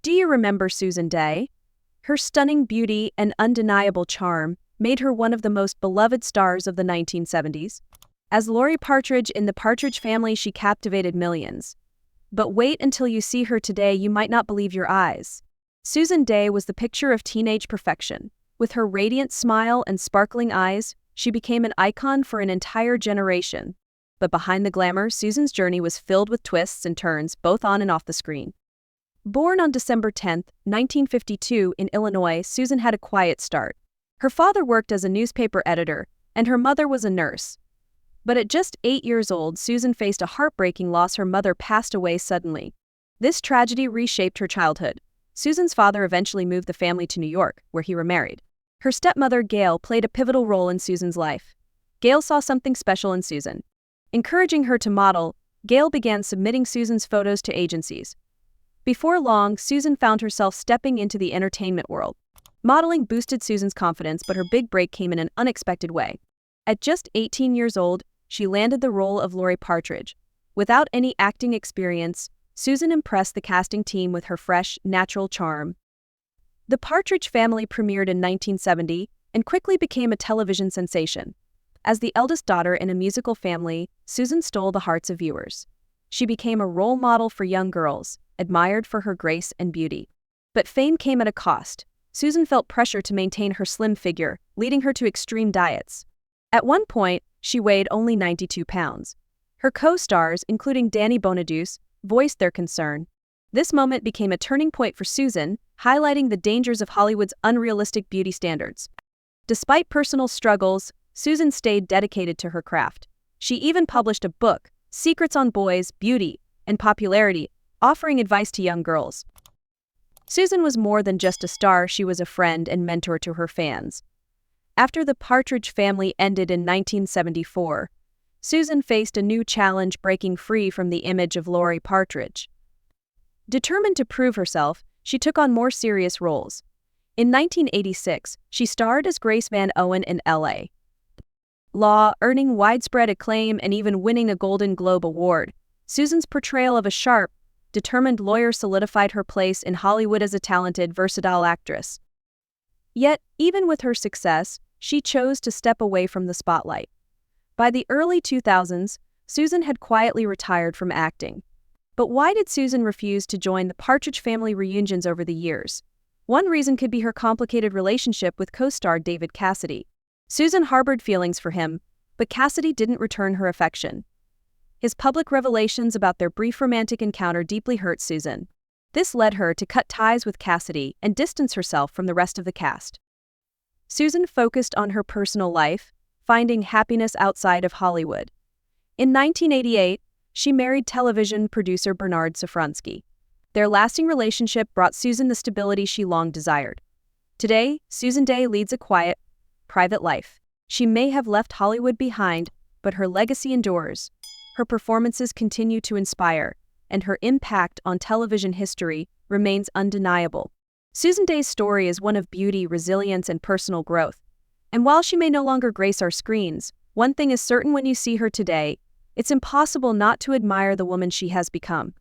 Do you remember Susan Dey? Her stunning beauty and undeniable charm made her one of the most beloved stars of the 1970s. As Laurie Partridge in the Partridge Family, she captivated millions. But wait until you see her today, you might not believe your eyes. Susan Dey was the picture of teenage perfection. With her radiant smile and sparkling eyes, she became an icon for an entire generation. But behind the glamour, Susan's journey was filled with twists and turns, both on and off the screen. Born on December 10, 1952, in Illinois, Susan had a quiet start. Her father worked as a newspaper editor, and her mother was a nurse. But at just 8 years old, Susan faced a heartbreaking loss. Her mother passed away suddenly. This tragedy reshaped her childhood. Susan's father eventually moved the family to New York, where he remarried. Her stepmother, Gail, played a pivotal role in Susan's life. Gail saw something special in Susan. Encouraging her to model, Gail began submitting Susan's photos to agencies. Before long, Susan found herself stepping into the entertainment world. Modeling boosted Susan's confidence, but her big break came in an unexpected way. At just 18 years old, she landed the role of Laurie Partridge. Without any acting experience, Susan impressed the casting team with her fresh, natural charm. The Partridge Family premiered in 1970 and quickly became a television sensation. As the eldest daughter in a musical family, Susan stole the hearts of viewers. She became a role model for young girls, admired for her grace and beauty. But fame came at a cost. Susan felt pressure to maintain her slim figure, leading her to extreme diets. At one point, she weighed only 92 pounds. Her co-stars, including Danny Bonaduce, voiced their concern. This moment became a turning point for Susan, highlighting the dangers of Hollywood's unrealistic beauty standards. Despite personal struggles, Susan stayed dedicated to her craft. She even published a book, Secrets on Boys, Beauty, and Popularity, offering advice to young girls. Susan was more than just a star, she was a friend and mentor to her fans. After the Partridge Family ended in 1974, Susan faced a new challenge, breaking free from the image of Laurie Partridge. Determined to prove herself, she took on more serious roles. In 1986, she starred as Grace Van Owen in L.A. Law, earning widespread acclaim and even winning a Golden Globe Award. Susan's portrayal of a sharp, determined lawyer solidified her place in Hollywood as a talented, versatile actress. Yet, even with her success, she chose to step away from the spotlight. By the early 2000s, Susan had quietly retired from acting. But why did Susan refuse to join the Partridge Family reunions over the years? One reason could be her complicated relationship with co-star David Cassidy. Susan harbored feelings for him, but Cassidy didn't return her affection. His public revelations about their brief romantic encounter deeply hurt Susan. This led her to cut ties with Cassidy and distance herself from the rest of the cast. Susan focused on her personal life, finding happiness outside of Hollywood. In 1988, she married television producer Bernard Safransky. Their lasting relationship brought Susan the stability she long desired. Today, Susan Dey leads a quiet, private life. She may have left Hollywood behind, but her legacy endures. Her performances continue to inspire, and her impact on television history remains undeniable. Susan Dey's story is one of beauty, resilience, and personal growth. And while she may no longer grace our screens, one thing is certain: when you see her today, it's impossible not to admire the woman she has become.